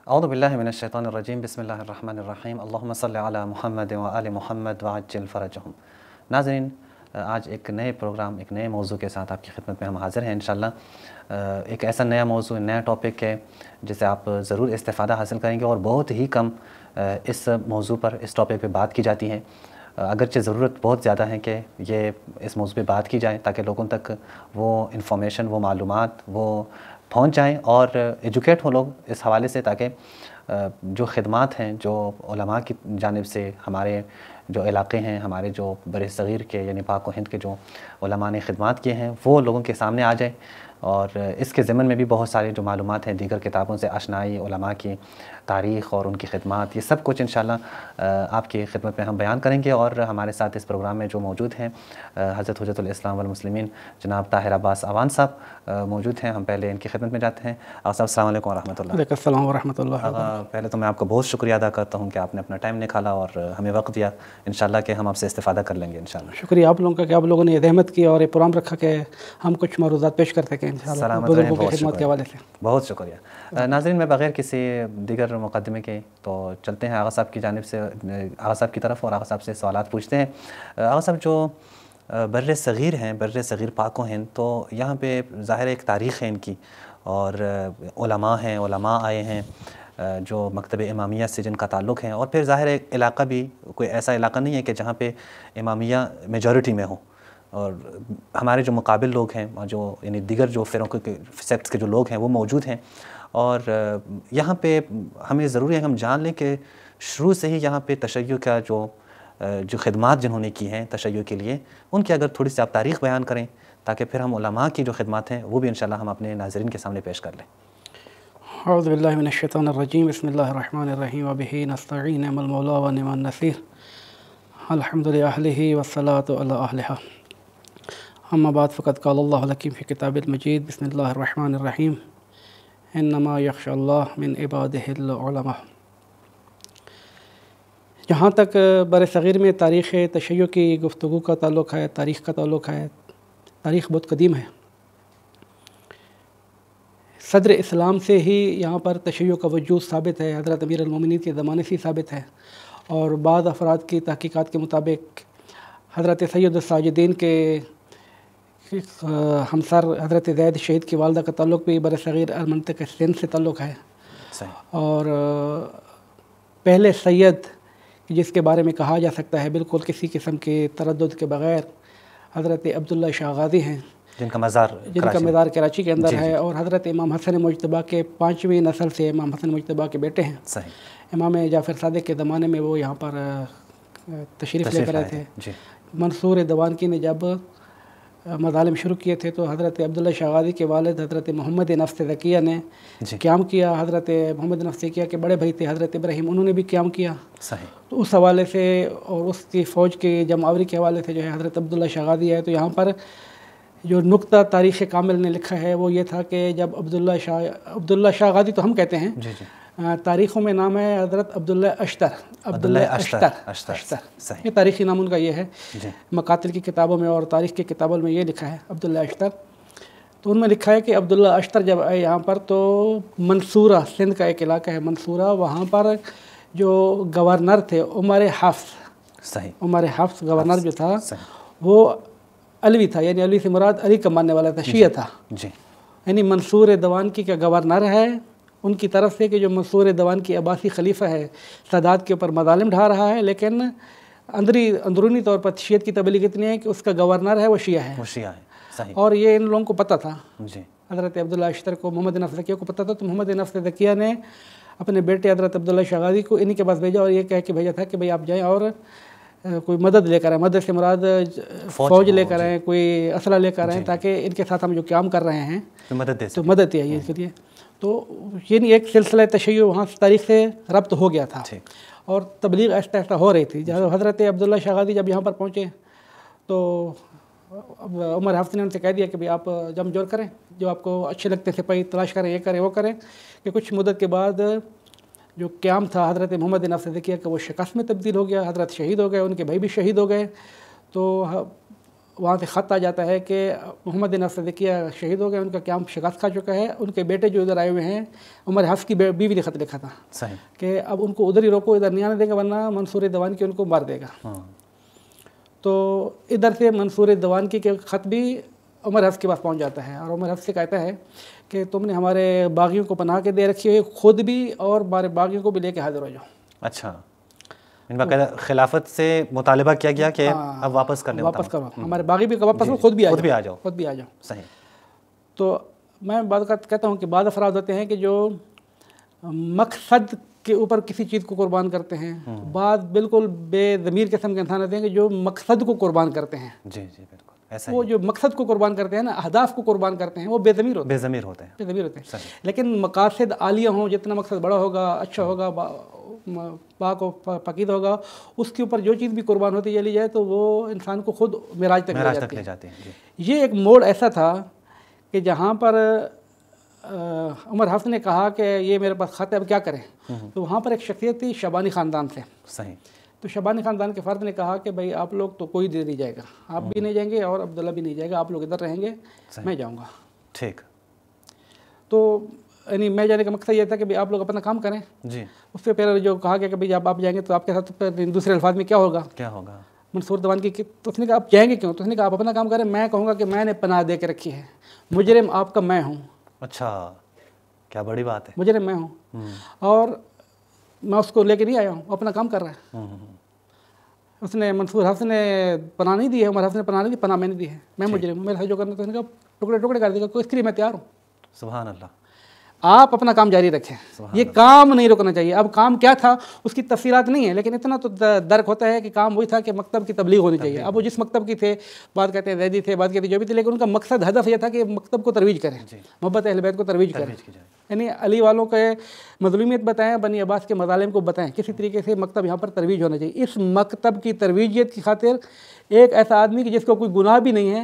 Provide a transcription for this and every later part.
औज़ु बिल्लाहि मिनश्शैतानिर्रजीम बिस्मिल्लाहिर्रहमानिर्रहीम अल्लाहुम्मा सल्लि अला मुहम्मद व आलि मुहम्मद व अज्जिल फ़रजहुम। नाज़रीन, आज एक नए प्रोग्राम, एक नए मौज़ू के साथ आपकी खिदमत में हम हाज़िर हैं इंशाअल्लाह। एक ऐसा नया मौज़ू, नया टॉपिक है जिससे आप ज़रूर इस्तिफ़ादा हासिल करेंगे और बहुत ही कम इस मौज़ू पर, इस टॉपिक पे बात की जाती है। अगरचे ज़रूरत बहुत ज़्यादा है कि ये इस मौज़ू पे बात की जाए ताकि लोगों तक वो इन्फॉर्मेशन, वो मालूमात वो पहुँच जाएँ और एजुकेट हों लोग इस हवाले से, ताकि जो ख़िदमात हैं जो उलमा की जानिब से हमारे जो इलाक़े हैं, हमारे जो बर-ए-सग़ीर के यानी पाक व हिंद के जो उलमा ने ख़िदमात किए हैं वो लोगों के सामने आ जाए। और इसके ज़िमन में भी बहुत सारी जो मालूमात हैं, दीगर किताबों से आशनाई, उलमा की तारीख़ और उनकी ख़िदमात, ये सब कुछ इंशाअल्लाह आपकी खिदमत में हम बयान करेंगे। और हमारे साथ इस प्रोग्राम में जो मौजूद हैं हज़रत हुज्जतुल इस्लाम वल मुस्लिमीन जनाब ताहिर अब्बास अवान साहब मौजूद हैं। हम पहले इनकी खिदमत में जाते हैं। अस्सलाम वालेकुम व रहमतुल्लाह। वालेकुम अस्सलाम व रहमतुल्लाह। पहले तो मैं आपका बहुत शुक्रिया अदा करता हूँ कि आपने अपना टाइम निकाला और हमें वक्त दिया। इंशाअल्लाह कि हम आपसे इस्तिफ़ादा कर लेंगे इंशाअल्लाह। शुक्रिया आप लोगों का कि आप लोगों ने ये रहमत की और ये प्रोग्राम रखा कि हम कुछ मरूज़ात पेश कर सकें इंशाअल्लाह बुज़ुर्गों की खिदमत के हवाले से। बहुत शुक्रिया। नाज़रीन, मैं बग़ैर किसी दीगर मुक़द्दमे के तो चलते हैं आगा साहब की जानिब से, आगा साहब की तरफ, और आगा साहब से सवालात पूछते हैं। आगा साहब, जो बर-ए-सग़ीर हैं, बर-ए-सग़ीर पाक व हिंद, तो यहाँ पे ज़ाहिर एक तारीख़ है इनकी और उलमा हैं, उलमा आए हैं जो मकतब इमामिया से जिनका ताल्लुक़ है, और फिर ज़ाहिर है इलाक़ा भी कोई ऐसा इलाक़ा नहीं है कि जहाँ पे इमामिया मेजॉरिटी में हो, और हमारे जो मुकाबिल लोग हैं, जो यानी दीगर जो फ़िरक़ों के सेक्ट्स के जो लोग हैं वो मौजूद हैं। और यहाँ पे हमें ज़रूरी है हम जान लें कि शुरू से ही यहाँ पे तशय्युअ का जो ख़िदमात जिन्होंने की हैं तशय्युअ के लिए, उनकी अगर थोड़ी सी आप तारीख़ बयान करें ताकि फिर हम उलमा की जो ख़िदमात हैं वो भी इंशाअल्लाह हम अपने नाज़रीन के सामने पेश कर लें। औज़ु बिल्लाहि मिनश्शैतानिर्रजीम बिस्मिल्लाहिर्रहमानिर्रहीम व बिही नस्तईन निअमल मौला व निअमन नसीर अल्हम्दुलिल्लाहि अहलिही वस्सलातु अला अहलिहा अम्मा बाद फ़क़द क़ालल्लाहु लकीम फ़ी किताबिल मजीद बिस्मिल्लाहिर्रहमानिर्रहीम इन्नमा यख़्शल्लाह मिन इबादिहिल उलमा। जहाँ तक बर-ए-सग़ीर में तारीख़ तशय्युअ की गुफ्तगू का ताल्लुक़ है, तारीख़ का ताल्लुक़ है, तारीख़ बहुत कदीम है। सदर इस्लाम से ही यहाँ पर तशय्युअ का वजूद साबित है, हज़रत अमीरुल मोमिनीन के ज़माने से ही साबित है। और बाद अफ़राद की तहक़ीक़ात के मुताबिक हज़रत सैयदुस साजिदीन के हमसर हज़रत ज़ैद शहीद की वालदा का ताल्लुक़ भी बर-ए-सग़ीर मंतिक़ सिंध से ताल्लुक़ है। और पहले सैयद जिसके बारे में कहा जा सकता है बिल्कुल किसी किस्म के तरद्दुद के बग़ैर, हज़रत अब्दुल्ला शाह ग़ाज़ी हैं जिनका मज़ार कराची के अंदर है। और हज़रत इमाम हसन मुज्तबा के 5वीं नस्ल से इमाम हसन मुज्तबा के बेटे हैं। इमाम जाफ़र सादिक़ के ज़माने में वो यहाँ पर तशरीफ़ लेकर आए थे। मंसूर दवानकी ने जब मज़ालिम शुरू किए थे तो हज़रत अब्दुल्ला शाह ग़ाज़ी के वालिद हज़रत मोहम्मद नफ़्स ज़किया ने क़याम किया। हज़रत मोहम्मद नफ़्स ज़किया के बड़े भाई थे हज़रत इब्राहीम, उन्होंने भी क़याम किया। तो उस हवाले से और उसकी फ़ौज की जमावरी के हवाले से जो है हज़रत अब्दुल्ला शाह ग़ाज़ी है। तो यहाँ पर जो नुक्ता तारीख़ कामिल ने लिखा है वो ये था कि जब अब्दुल्ला शाह ग़ाज़ी तो हम कहते हैं, तारीख़ों में नाम है हज़रत अब्दुल्ला अश्तर। ये तारीख़ी नाम उनका ये है। मकातिल की किताबों में और तारीख़ की किताबों में ये लिखा है अब्दुल्ला अश्तर। तो उनमें लिखा है कि अब्दुल्ला अश्तर जब आए यहाँ पर तो मंसूरा, सिंध का एक इलाका है मंसूरा, वहाँ पर जो गवर्नर थे उमर हफ्स गवर्नर जो था वो अलवी था, यानी अलवी से मुराद अली का मानने वाला था, शिया था। यानी मंसूर दवानकी का गवर्नर है उनकी तरफ से कि जो मंसूर दवानकी अब्बासी खलीफा है, सदात के ऊपर मज़ालिम ढा रहा है, लेकिन अंदरूनी तौर पर शियत की तबलीग इतनी है कि उसका गवर्नर है वो शिया है। और ये इन लोगों को पता था, हज़रत अब्दुल्ला अश्तर को, मोहम्मद नफ़्स ज़किया को पता था। तो मोहम्मद नफ़्स ज़किया ने अपने बेटे हज़रत अब्दुल्ला शाह ग़ाज़ी को इन्हीं के पास भेजा और ये कह के भेजा था कि भाई आप जाएँ और कोई मदद लेकर आएँ, मदद से मुराद फ़ौज लेकर आएँ, कोई असला लेकर आएँ, ताकि इनके साथ हम जो काम कर रहे हैं तो मदद चाहिए इसके लिए। तो ये नहीं, एक सिलसिला तशय्युअ वहाँ तारीख़ से रब्त हो गया था और तबलीग आहिस्ता आहिस्ता हो रही थी। जब हज़रत अब्दुल्ला शाह ग़ाज़ी जब यहाँ पर पहुँचे तो उमर हफ्स ने उनसे कह दिया कि भाई आप जम जोड़ करें, जो आपको अच्छे लगते सिपाही तलाश करें, ये करें वो करें। कि कुछ मुद्दत के बाद जो क़याम था हज़रत मोहम्मद नफ़्स ज़किया का वो शिकस्त में तब्दील हो गया, हज़रत शहीद हो गए, उनके भाई भी शहीद हो गए। तो वहाँ से ख़त आ जाता है कि मोहम्मद बिन सदकिया शहीद हो गए, उनका क़याम शिकस्त खा चुका है। उनके बेटे जो इधर आए हुए हैं, उमर हफ्स की बीवी ने ख़त लिखा था सही कि अब उनको उधर ही रोको, इधर नहीं आने देंगे वरना मंसूर दवान की उनको मार देगा। तो इधर से मंसूर दवान की के ख़त भी उमर हफ्स के पास पहुँच जाता है और उमर हफ्स से कहता है कि तुमने हमारे बागियों को पनाह के दे रखी है, खुद भी और हमारे बागियों को भी लेके हाजिर हो जाओ। अच्छा, इन बाकायदा खिलाफत से मुतालिबा किया गया कि अब वापस करो, हमारे बागी भी वापस खुद भी आ जाओ। सही। तो मैं बात कहता हूँ कि बाद अफराद होते हैं कि जो मकसद के ऊपर किसी चीज़ को कुर्बान करते हैं, बाद बिल्कुल बेज़मीर किस्म के इंसान होते हैं कि जो मकसद को कुर्बान करते हैं। जी बिल्कुल ऐसा वो जो मकसद को कुर्बान करते हैं ना, अहदाफ को कुर्बान करते हैं, वो बेज़मीर होते हैं। लेकिन मकासद आलिया हों, जितना मकसद बड़ा होगा, अच्छा होगा, पाक और पकीद होगा, उसके ऊपर जो चीज़ भी कुर्बान होती चली जाए तो वो इंसान को खुद मेराज तक ले जाती है। ये एक मोड़ ऐसा था कि जहाँ पर उमर हफ्स ने कहा कि ये मेरे पास ख़त है, अब क्या करें। तो वहाँ पर एक शख्सियत थी शबानी ख़ानदान से। सही। तो शबानी ख़ानदान के फ़र्द ने कहा कि भाई आप लोग तो कोई दे नहीं जाएगा, आप भी नहीं जाएंगे और अब्दुल्ला भी नहीं जाएगा, आप लोग इधर रहेंगे, मैं जाऊँगा। ठीक। तो यानी मैं जाने का मकसद ये था कि भाई आप लोग अपना काम करें जी। उससे पहले जो कहा गया कि भाई जब आप जाएंगे तो आपके साथ दूसरे अल्फाज में क्या होगा मंसूर दवान की। तो उसने कहा आप जाएंगे क्यों? तो उसने कहा आप अपना काम करें, मैं कहूँगा कि मैंने पनाह दे के रखी है, मुजरिम आपका मैं हूँ। अच्छा, क्या बड़ी बात है। मुजरिम मैं हूँ और मैं उसको लेके नहीं आया हूँ, अपना काम कर रहा है। उसने मंसूर हफ्स ने पनाह नहीं दी है, उमर हफ्स ने पनाह नहीं दी, पनाह मैंने दी है, मैं मुजरिम हूँ, मेरे साथ जो करना। तो उसने कहा टुकड़े टुकड़े कर देगा, इसके लिए मैं तैयार हूँ। सुभान अल्लाह। आप अपना काम जारी रखें, ये काम नहीं रुकना चाहिए। अब काम क्या था उसकी तफसीलात नहीं है, लेकिन इतना तो दर्क होता है कि काम वही था कि मकतब की तबलीग होनी चाहिए। अब वो जिस मकतब की थे, बात कहते हैं जैदी थे, बात कहते जो भी थे, लेकिन उनका मकसद हदफ यह था कि मकतब को तरवीज करें, मोहब्बत अहले बैत को तरवीज करें, यानी अली वालों के मज़लूमियत बताएं, बनी अब्बास के मज़ालिम को बताएं, किसी तरीके से मकतब यहाँ पर तरवीज होना चाहिए। इस मकतब की तरवीजियत की खातिर एक ऐसा आदमी कि जिसको कोई गुनाह भी नहीं है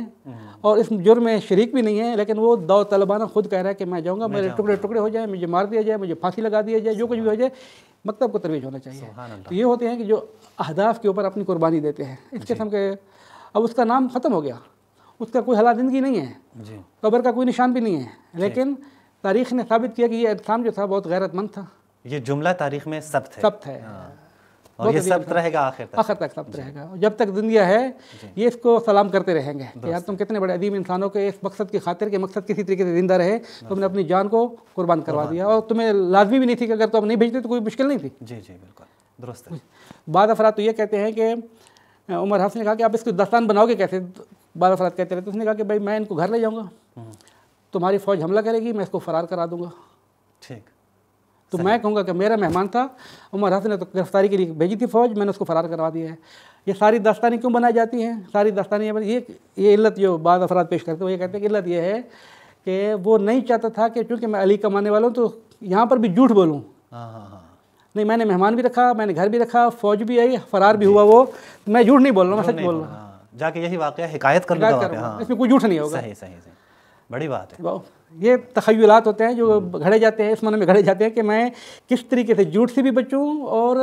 और इस जुर्म में शरीक भी नहीं है, लेकिन वो दौ तलबाना खुद कह रहा है कि मैं जाऊँगा, मेरे टुकड़े टुकड़े हो जाए, मुझे मार दिया जाए, मुझे फांसी लगा दिया जाए, जो कुछ भी हो जाए, मकतब को तरवीज होना चाहिए। तो ये होते हैं कि जो अहदाफ के ऊपर अपनी कुर्बानी देते हैं इस किस्म के। अब उसका नाम ख़त्म हो गया, उसका कोई हालात ज़िंदगी नहीं है, कब्र का कोई निशान भी नहीं है, लेकिन तारीख़ ने साबित किया कि ये इंसान जो था बहुत गैरतमंद था। ये जुमला तारीख़ में सब्त है और ये सब्त रहेगा आखिर तक सब्त रहेगा। जब तक दुनिया है ये इसको सलाम करते रहेंगे कि यार तुम कितने बड़े अदीम इंसानों के इस मकसद की खातिर के मकसद किसी तरीके से ज़िंदा रहे, तुमने अपनी जान को कुर्बान करवा दिया और तुम्हें लाजमी भी नहीं थी कि अगर तुम नहीं भेजते तो कोई मुश्किल नहीं थी। जी बिल्कुल दुरुस्त। बाद अफराद तो ये कहते हैं कि उमर हफ्स ने कहा कि आप इसको दास्तान बनाओगे कैसे? बाद अफराद कहते रहे। तो उसने कहा कि भाई मैं इनको घर ले जाऊँगा, तुम्हारी फ़ौज हमला करेगी, मैं इसको फ़रार करा दूँगा। ठीक। तो मैं कहूँगा कि मेरा मेहमान था, उमर हफ्स ने तो गिरफ्तारी के लिए भेजी थी फ़ौज, मैंने उसको फ़रार करवा दिया है। ये सारी दास्तानी क्यों बनाई जाती हैं? सारी दास्तानी ये इल्लत जो बाद अफराद पेश करते हैं वो ये कहते हैं कि इल्लत ये है कि वो नहीं चाहता था कि चूँकि मैं अली कमाने वाला हूँ तो यहाँ पर भी झूठ बोलूँ। नहीं, मैंने मेहमान भी रखा, मैंने घर भी रखा, फ़ौज भी आई, फ़रार भी हुआ वो, मैं झूठ नहीं बोल रहा हूँ, मैं सच बोल रहा हूँ। जाके यही वाक़या हिकायत कर लूँगा, इसमें कोई झूठ नहीं होगा। सही बड़ी बात है। ये तख़य्युलात होते हैं जो घड़े जाते हैं, इस माने में घड़े जाते हैं कि मैं किस तरीके से झूठ से भी बचूं और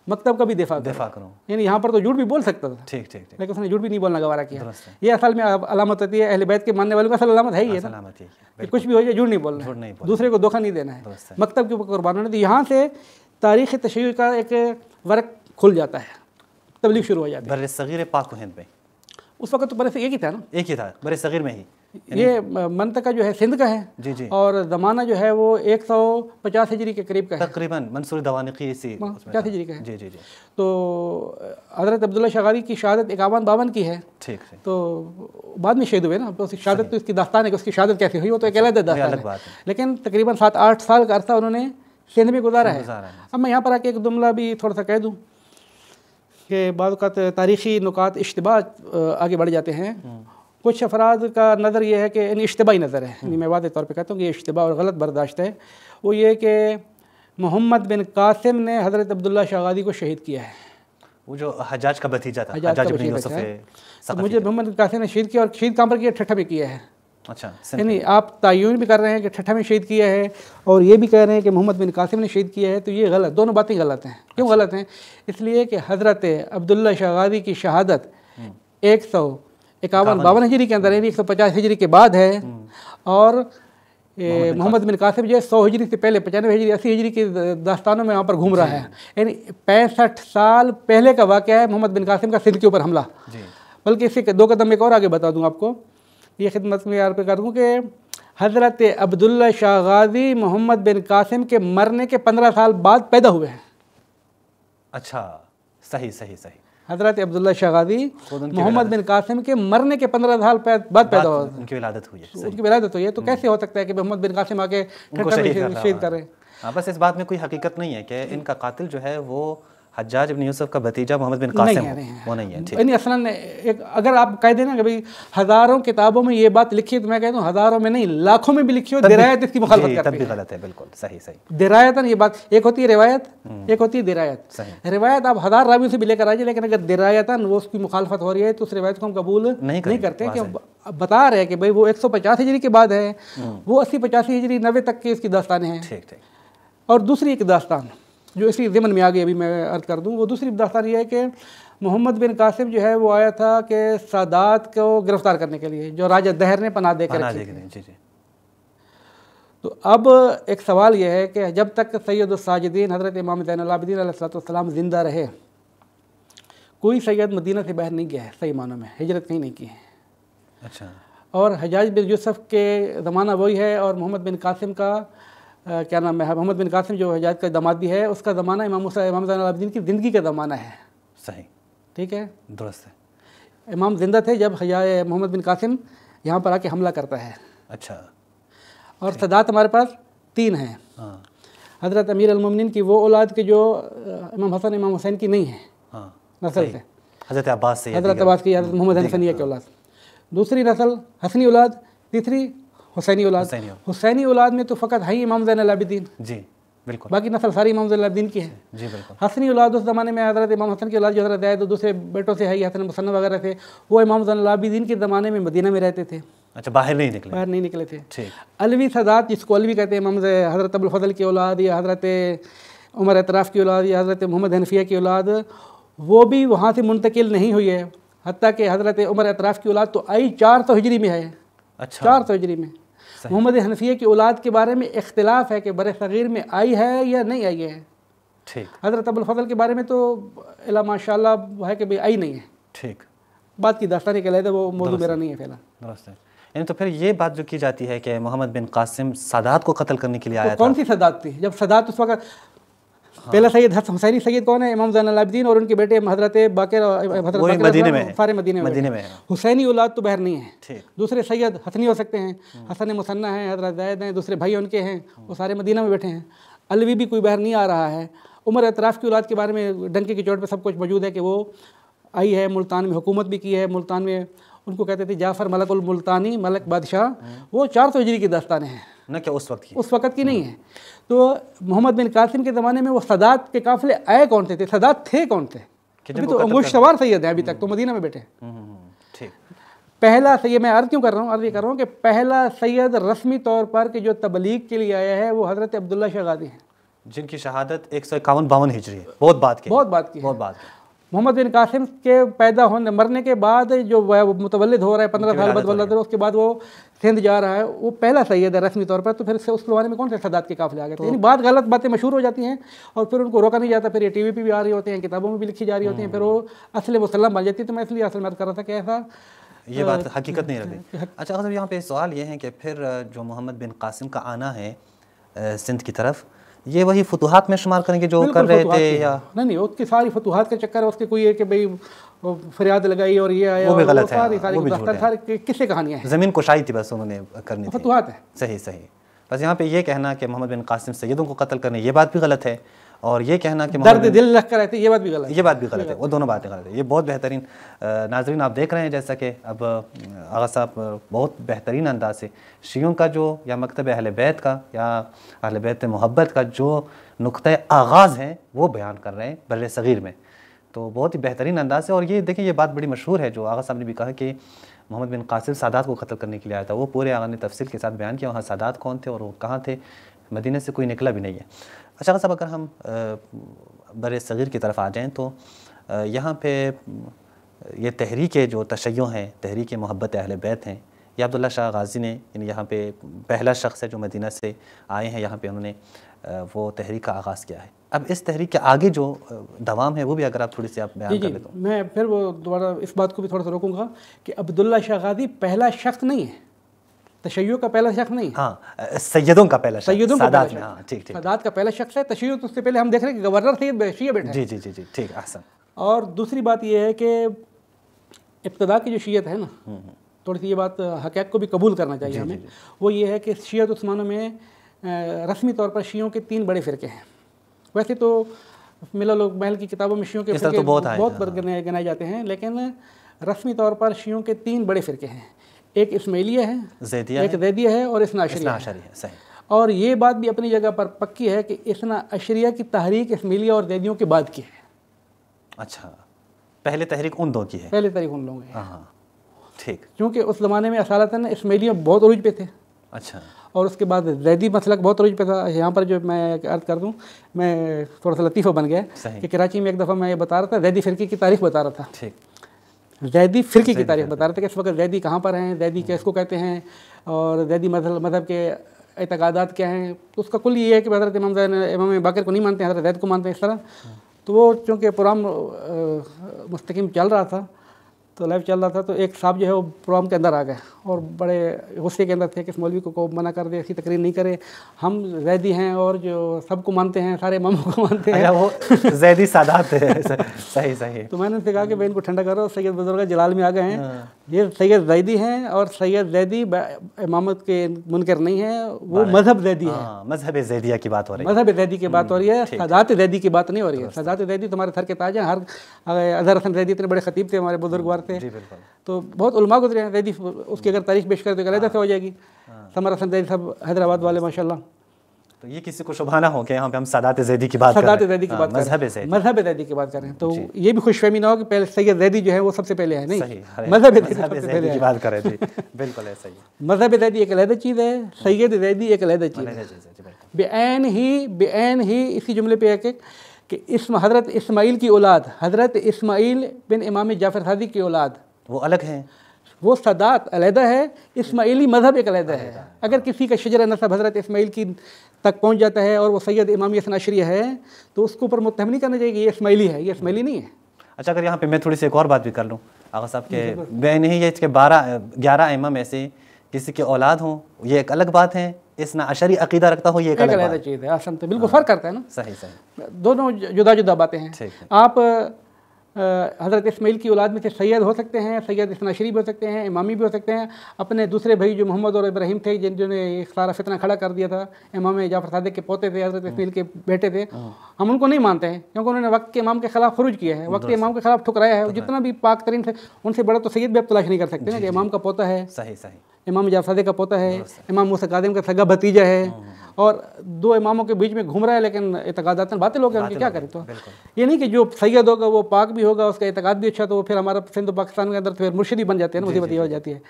मकतब का भी दिफा करूं। यानी यहाँ पर तो झूठ भी बोल सकता था, ठीक, लेकिन उसने झूठ भी नहीं बोलना गवारा किया। ये असल में अलामत होती है अहले बैत के मानने वालों का, असल अलामत है ही है ना, कुछ भी हो जाए झूठ नहीं बोलना, दूसरे को धोखा नहीं देना है, मकतब के ऊपर कुर्बान होना। तो यहाँ से तारीख़ तशय्युअ का एक वर्क खुल जाता है, तबलीग शुरू हो जाती है। बरसग़ीर पाक हिंद में उस वक्त तो बरस एक ही था ना, एक ही था बरसग़ीर में ही। ये मंतका जो है सिंध का है जी और ज़माना जो है वो 150 हिजरी के करीब का है तकरीबन। मंसूर दवानी की 50 हिजरी का है जी। तो हज़रत अब्दुल्ला शागारी की शहादत 51-52 की है। ठीक। तो बाद में शहीद हुए ना, तो उसकी शहादत तो इसकी दास्तान है कि उसकी शहादत कैसे हुई वो तो एक अलग दास्तान है, लेकिन तकरीबन 7-8 साल का अरसा उन्होंने सिंध में गुजारा है। अब मैं यहाँ पर आके एक जुमला भी थोड़ा सा कह दूँ कि बाद का तारीख़ी नुकात इश्तिबाह आगे बढ़ जाते हैं। कुछ अफराद का नज़र ये है कि इश्तिबाही नज़र है, मैं वादे तौर पे कहता हूँ कि इश्तिबाह और गलत बर्दाश्त है। वो ये कि मोहम्मद बिन कासिम ने हज़रत अब्दुल्ला शागादी को शहीद किया है, वो जो हज्जाज का भतीजा था, मुझे मोहम्मद बिन कासिम ने शहीद किया। और शहीद कहाँ पर किया? ठट्ठा में किया है। अच्छा, यानी आप तायुन भी कर रहे हैं कि ठट्ठा में शहीद किया है और ये भी कह रहे हैं कि मोहम्मद बिन कासिम ने शहीद किया है, तो ये गलत, दोनों बातें गलत हैं। क्यों गलत हैं? इसलिए कि हज़रत अब्दुल्ला शागादी की शहादत 51-52 हिजरी के अंदर, यानी 150 हिजरी के बाद है। और मोहम्मद बिन कासिम जो है 100 हिजरी से पहले 95 हिजरी 80 हिजरी की दास्तानों में वहाँ पर घूम रहा है, यानी 65 साल पहले का वाक़या है मोहम्मद बिन कासिम का सिंध के ऊपर हमला। बल्कि इससे 2 कदम एक और आगे बता दूँ आपको, ये खिदमत में यार पे कर दूँ कि हज़रत अब्दुल्ला शाह गाज़ी मोहम्मद बिन कासिम के मरने के 15 साल बाद पैदा हुए हैं। अच्छा, सही सही सही। हज़रत अब्दुल्ला शाह गाज़ी मोहम्मद बिन कासिम के मरने के 15 साल बाद पैदा हुआ, उनकी विलादत हुई है। उनकी विलादत हुई है, तो कैसे हो सकता है कि मोहम्मद बिन कासिम आके शहीद कर रहे हैं? हाँ, बस इस बात में कोई हकीकत नहीं है कि इनका कातिल जो है वो हज्जाज इब्न यूसुफ का भतीजा मोहम्मद बिन कासिम वो नहीं है। ठीक, असलन एक अगर आप कह देना कि भाई हज़ारों किताबों में ये बात लिखी है, तो मैं कहता हूँ हज़ारों में नहीं, लाखों में भी लिखी हो, दिरायत इसकी मुखालफत करती है, तब भी गलत है। बिल्कुल सही सही। दिरायतन ये बात, एक होती है रिवायत, एक होती है दिरायत। रिवायत आप 1000 रावियों से भी लेकर आ जाए, लेकिन अगर दिरायतन वो उसकी मुखालफत हो रही है तो उस रिवायत को हम कबूल नहीं करते। कि बता रहे हैं कि भाई वो 150 हिजरी के बाद है, वो 80-85 हिजरी 90 तक की इसकी दास्तानें हैं। ठीक ठीक। और दूसरी एक दास्तान जो इसी ज़िमन में आ गई, अभी मैं अर्ज कर दूं, वो दूसरी दास्तान ये है कि मोहम्मद बिन कासिम जो है वो आया था कि सादात को गिरफ्तार करने के लिए, जो राजा दहर ने पनाह देकर रखी थी। जी। तो अब एक सवाल यह है कि जब तक सैयदुस साजिदीन हज़रत इमाम ज़ैनुल आबिदीन अलैहिस्सलाम ज़िंदा रहे, कोई सैयद मदीना से बाहर नहीं गया है, सही मानों में हिजरत कहीं नहीं की है। अच्छा। और हज्जाज बिन यूसुफ के ज़माना वही है, और मोहम्मद बिन कासिम का क्या नाम है, मोहम्मद बिन कासिम जो हज्जाज का दामाद भी है, उसका ज़माना इमाम ज़ैनुल आबिदीन की ज़िंदगी का ज़माना है। सही, ठीक है, दुरुस्त है। इमाम जिंदा थे जब मोहम्मद बिन कासिम यहाँ पर आके हमला करता है। अच्छा। और सदात हमारे पास 3 हैं। हज़रत अमीर अल-मोमिनीन की वो औलाद के जो इमाम हसन इमाम हुसैन की नहीं है नस्ल से, हज़रत अब्बास से, हज़रत अब्बास की, हज़रत मोहम्मद हनफनिया की औलाद। दूसरी नस्ल हसनी औलाद, तीसरी हुसैनी औलाद। हुसैनी औलाद में तो फ़कत है ही इमाम ज़ैनुल आबिदीन। जी बिल्कुल, बाकी नस्ल सारी इमाम ज़ैनुल आबिदीन की है। जी बिल्कुल। हसनी औलाद उस ज़माने में हज़रत इमाम हसन की औलाद जो हज़रत ज़ैद, दूसरे बेटों से है, हसन मुसन्ना वगैरह थे, वो इमाम ज़ैनुल आबिदीन के ज़माने में मदीना में रहते थे। अच्छा, बाहर नहीं निकले थे। ठीक। अलवी सदात, जिसको अलवी कहते हैं, इमाम हज़रत अबुल फज़ल की औलाद या हज़रत उमर एतराफ़ की औलाद या हज़रत मोहम्मद हनफिया की औलाद, वो भी वहाँ से मुंतकिल नहीं हुई है। हत्ता कि हज़रत उमर एतराफ़ की औलाद तो आई 400 हिजरी में है। अच्छा, 400 हिजरी में। मोहम्मद हनफिया की औलाद के बारे में इख्तिलाफ है कि बर सग़ीर में आई है या नहीं आई है। ठीक। हज़रत अबुल फज़ल के बारे में तो इला माशाअल्लाह है कि भाई आई नहीं है। ठीक। बात की दास्तानी के लिए वो मौजूद मेरा नहीं है फिलहाल। दुरुस्त है। यानी तो फिर ये बात जो की जाती है कि मोहम्मद बिन कासिम सादात को कत्ल करने के लिए आया था। कौन सी सादात थी? जब सादात उस वक्त पहला सैयद हुसैनी सैयद कौन है? इमाम ज़ैनुल आबिदीन और उनके बेटे हज़रत बाक़िर, मदीने में है, सारे मदीने में है। हुसैनी औलाद तो बाहर नहीं है। दूसरे सैयद हसनी हो सकते हैं, हसन मुसन्ना है, हज़रत ज़ैद हैं, दूसरे भाई उनके हैं, वो सारे मदीना में बैठे हैं। अलवी भी कोई बाहर नहीं आ रहा है। उमर एतराफ़ की औलाद के बारे में डंके की चोट पर सब कुछ मौजूद है कि वो आई है, मुल्तान में हुकूमत भी की है। मुल्तान में उनको कहते थे जाफ़र मलकुल मुल्तानी, मलक बादशाह। वो 400 हिजरी की दास्तानें हैं, न कि उस वक्त की नहीं है। तो मोहम्मद बिन कासिम के ज़माने में वो सदात के काफ़िले आए कौन थे? सदात थे कौन थे? अभी तो अंगूश सवार सैयद हैं, अभी तक तो मदीना में बैठे। ठीक। पहला सैयद, मैं अर्ज़ क्यों कर रहा हूँ? अर्ज़ ये कर रहा हूँ कि पहला सैयद रस्मी तौर पर कि जो तबलीग के लिए आया है वो हज़रत अब्दुल्ला शाह गाज़ी हैं, जिनकी शहादत 151-52 हिजरी है। बहुत बात की। मोहम्मद बिन कासिम के पैदा होने मरने के बाद जो मुतवल्लिद हो रहा है, 15 साल बाद, उसके बाद वो सिंध जा रहा है, वो पहला सैयद है रस्मी तौर पर। तो फिर से उस ज़माने में कौन से सदात के काफ़िले आ गए थे? यानी बात गलत बातें मशहूर हो जाती हैं और फिर उनको रोका नहीं जाता। फिर ये TV पे भी आ रही होती हैं, किताबों में भी लिखी जा रही होती हैं, फिर वो असल मुसल्लम बन जाती है। तो मैं इसलिए असल में कर रहा था कि ऐसा ये बात हकीकत नहीं रखती। अच्छा, अगर यहाँ पे सवाल ये है कि फिर जो मोहम्मद बिन कासिम का आना है सिंध की तरफ, ये वही फतूहात में शुमार करेंगे जो कर रहे थे या नहीं? उसकी सारी फतूहात का चक्कर है। उसके कोई है कि भाई फरियाद लगाई और ये आया, वो भी गलत है। सारी किस्से कहानियाँ हैं, ज़मीन कुशाई थी बस उन्होंने करनी थी, फतूहात है। सही। बस यहाँ पे ये कहना कि मोहम्मद बिन कासिम सैयदों को कत्ल करने, ये बात भी गलत है। और ये कहना कि दर्द दिल रख कर रहते, ये बात भी गलत है। वो दोनों बातें गलत है। ये बहुत बेहतरीन नाज़रीन आप देख रहे हैं, जैसा कि अब आगा साहब बहुत बेहतरीन अंदाज से शियों का जो या मकतब अहले बैत का या अहले बैत मोहब्बत का जो नुक्ता आगाज़ है वो बयान कर रहे हैं बर्रे सग़ीर में। तो बहुत ही बेहतरीन अंदाज है। और ये देखिए, ये बात बड़ी मशहूर है जो आगा साहब ने भी कहा कि मोहम्मद बिन कासिम सादात को कत्ल करने के लिए आया था। वो पूरे आगा ने तफसील के साथ बयान किया वहाँ सादात कौन थे और वो कहाँ थे। मदीने से कोई निकला भी नहीं है। अच्छा साहब, अगर हम बर्रे सग़ीर की तरफ आ जाएँ तो यहाँ पे ये तहरीक जो तशय्यो हैं, तहरीक मोहब्बत अहले बैत हैं, ये अब्दुल्ला शाह गाज़ी ने यहाँ पे पहला शख्स है जो मदीना से आए हैं, यहाँ पे उन्होंने वो तहरीक का आगाज़ किया है। अब इस तहरीक के आगे जो दवाम है वो भी अगर आप थोड़ी सी आप बयान कर दें तो। मैं फिर वो दोबारा इस बात को भी थोड़ा सा रोकूंगा कि अब्दुल्ला शाह गाज़ी पहला शख्स नहीं है, तशय्यो का पहला शख्स नहीं। हाँ, सैयदों का पहला शख्स, सैयदों का सादात में, हाँ ठीक ठीक, सादात का पहला शख्स है। तशय्यो तो उससे पहले हम देख रहे हैं कि गवर्नर सैयद शिया बैठा है। जी जी जी जी ठीक, आसान। और दूसरी बात ये है कि इब्तदा की जो शियत है ना, थोड़ी सी ये बात हक़ीक़त को भी कबूल करना चाहिए हमें। वो ये है कि शियत उस्मानों में रस्मी तौर पर शियों के 3 बड़े फ़िरके हैं। वैसे तो मिलल महल की किताबों में शियों के फ़िरके तो बहुत गिनाए जाते हैं, लेकिन रस्मी तौर पर शियों के 3 बड़े फ़िरके हैं। एक इस्माइलिया है, एक ज़ैदिया है और इस्ना अशरिया है। सही। और ये बात भी अपनी जगह पर पक्की है कि इस्ना अशरिया की तहरीक इस्माइलिया और ज़ैदियों के बाद की है। अच्छा, पहले तहरीक उन दो की है। पहले तहरीक उन लोगों की है, हाँ ठीक। क्योंकि उस ज़माने में असालतन इस्माइलिया बहुत अरूज पे थे। अच्छा। और उसके बाद ज़ैदी मसलक बहुत अरूज पे था। यहाँ पर जो मैं अर्ज़ कर दूँ, मैं थोड़ा सा लतीफ़ा बन गया कि कराची में एक दफ़ा मैं ये बता रहा था, ज़ैदी फ़िरके की तारीख़ बता रहा था। ठीक, ज़ैदी फ़िरके की तारीख़ बता रहा था कि इस वक्त ज़ैदी कहाँ पर हैं, ज़ैदी किसको कहते हैं, और ज़ैदी मज़हब के एतक़ादात क्या हैं। तो उसका कुल ये है कि हज़रत इमाम बाक़िर को नहीं मानते, हज़रत ज़ैद को मानते हैं, इस तरह। तो वो चूँकि प्रोग्राम मुस्तकिम चल रहा था, तो लाइव चल रहा था, तो एक साहब जो है वो प्रोग्राम के अंदर आ गए और बड़े गुस्से के अंदर थे कि इस मौलवी को मना कर दे, ऐसी तकरीर नहीं करे, हम ज़ैदी हैं और जो सबको मानते हैं, सारे इमामों को मानते हैं। वो ज़ैदी सादात है। सही सही। तो मैंने उनसे कहा कि भाई इनको ठंडा करो, सैयद बुजुर्ग जलाल में आ गए हैं, ये सैयद ज़ैदी हैं और सैयद ज़ैदी इमामत के मुनकर नहीं है, वो मज़हब ज़ैदी है। मज़हब ज़ैदिया की बात हो रही है, मज़हब ज़ैदी की बात हो रही है, सादात ज़ैदी की बात नहीं हो रही है। सादात ज़ैदी तुम्हारे सर के ताज हैं। हर अज़हर हसन ज़ैदी इतने बड़े ख़तीब थे, हमारे बुजुर्गवार थे, तो बहुत उलमा गुजरे हैं। ज़ैदी उसकी अगर तारीख पेश करें तो अलग से हो जाएगी। समर हसन ज़ैदी साहब हैदराबाद वाले माशाल्लाह। तो ये किसी को शुभाना हो कि यहाँ पे हम सादात ज़ैदी की बात कर रहे हैं, मज़हब ज़ैदी की बात कर रहे हैं, तो ये भी खुशफहमी ना हो कि पहले सैयद ज़ैदी जो है वो सबसे पहले है, नहीं, मज़हब ज़ैदी की बात कर रहे थे। बिल्कुल ऐसा ही। मज़हब ज़ैदी एक अलग चीज़ है, सैयद ज़ैदी एक अलग चीज़ है। बेऐन ही इसी जुमले पे है कि हज़रत इस्माइल की औलाद, हज़रत इस्माइल बिन इमाम जाफ़र सादिक की औलाद, वो अलग हैं, वो सादात अलहदा है, इस्माइली मज़हब एक अलहदा है। अगर किसी का शजर नसब हज़रत इस्माइल की तक पहुँच जाता है और वो सैयद इमाम इस्ना अशरिया है, तो उसको ऊपर मुत्तहम नहीं करना चाहिए कि ये इस्माइली है, ये इस्माइली नहीं है। अच्छा, अगर यहाँ पे मैं थोड़ी सी एक और बात भी कर लूँ आगा साहब के, मैं नहीं ये इसके 11 इमाम ऐसे किसी के औलाद हों, ये एक अलग बात है, इस्ना अशरी अकीदा रखता हो, ये एक अलग चीज़ है। आसन तो बिल्कुल फ़र्क करता है ना। सही सही, दोनों जुदा जुदा बातें हैं। आप हज़रत इस्माइल की औलाद में से सैयद हो सकते हैं, सैयद इस्ना अशरी भी हो सकते हैं, इमामी भी हो सकते हैं। अपने दूसरे भाई जो मोहम्मद और इब्राहिम थे, जिन्होंने एक सारा फितना खड़ा कर दिया था, इमाम जाफ़र सादिक के पोते थे, हज़रत इस्माइल के बेटे थे, हम उनको नहीं मानते हैं क्योंकि उन्होंने वक्त के इमाम के ख़िलाफ़ खुरूज किया है, वक्त के इमाम के ख़िलाफ़ ठुकराया है। जितना भी पाक तरीन थे, उनसे बड़ा तो सैयद भी आप तलाश नहीं कर सकते ना कि इमाम का पोता है, सही सही, इमाम जाफ़र सादिक का पोता है, इमाम मूसा कादिम का सगा भतीजा है, और 2 इमामों के बीच में घूम रहा है, लेकिन एतक़ादात बातें लोग हैं उनकी, क्या करें। तो ये नहीं कि जो सैयद होगा वो पाक भी होगा, उसका एतक़ाद भी अच्छा, तो वो फिर हमारा सिंध पाकिस्तान के अंदर फिर मुर्शिद ही बन जाते हैं ना, मुसीबत ये हो जाती है।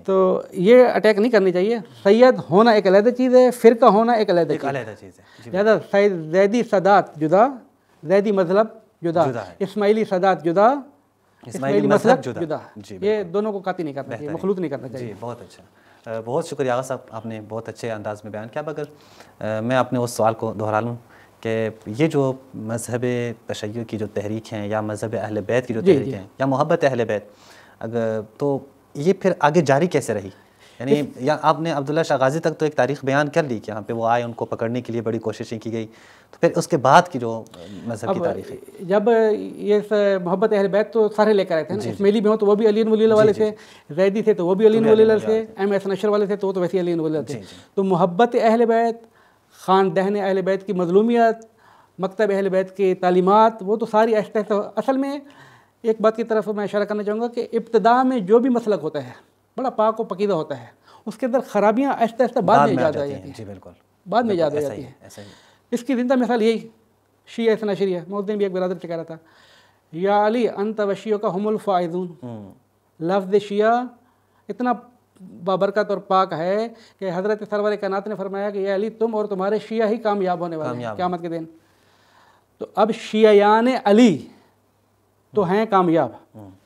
तो ये अटैक नहीं करनी चाहिए। सैयद होना एक अलग चीज़ है, फ़िरका होना एक अलग चीज़ है। ज़्यादा ज़ैदी सादात जुदा, ज़ैदी मज़हब जुदा, इस्माइली सादात जुदा, इस्माइली मसलक जुदा, ये दोनों को काती नहीं करना चाहिए, मखलूत नहीं करना चाहिए। बहुत अच्छा, बहुत शुक्रिया आगा साहब, आपने बहुत अच्छे अंदाज़ में बयान किया। अगर मैं अपने उस सवाल को दोहरा लूँ कि ये जो मज़हब तशय्युअ की जो तहरीक हैं, या मज़हब अहले बैत की जो तहरीक हैं, या मोहब्बत अहले बैत, अगर तो ये फिर आगे जारी कैसे रही? यानी या आपने अब्दुल्ला शाह गाज़ी तक तो एक तारीख़ बयान कर ली कि यहाँ पे वो आए, उनको पकड़ने के लिए बड़ी कोशिशें की गई, तो फिर उसके बाद की जो मज़हब की तारीख़ है, जब ये मोहब्बत अहले बैत तो सारे लेकर आए थे ना, इस्माइली भी हो तो वो भी अली वली वाले थे, ज़ैदी थे तो वो भी अली वली थे, एम एस नशर वाले थे तो वो तो वैसे अली वली थे। तो मोहब्बत अहले बैत, ख़ानदहन अहले बैत की मज़लूमियत, मकतब अहले बैत की तालीमात, वो तो सारी आहिस्ता आहिस्ता। असल में एक बात की तरफ मैं इशारा करना चाहूँगा कि इब्तिदा में जो भी मसलक होता है बड़ा पाक व पकीदा होता है, उसके अंदर ख़राबियाँ आहिस्ता आहिस्ता बाद में ईजाद हो जाती हैं। जी बिल्कुल, बाद में ईजाद हो जाती है। इसकी ज़िंदा मिसाल यही शिया इस्ना अशरिया। मैं उस दिन भी एक बिरादर से कह रहा था, या अली अंत वशियों का हुमुल फ़ाइज़ून, लफ्ज़ शिया इतना बाबरकत और पाक है कि हज़रत सरवर कायनात ने फरमाया कि या अली तुम और तुम्हारे शिया ही कामयाब होने वाले हैं क़यामत के दिन। तो अब शियायान अली तो हैं कामयाब,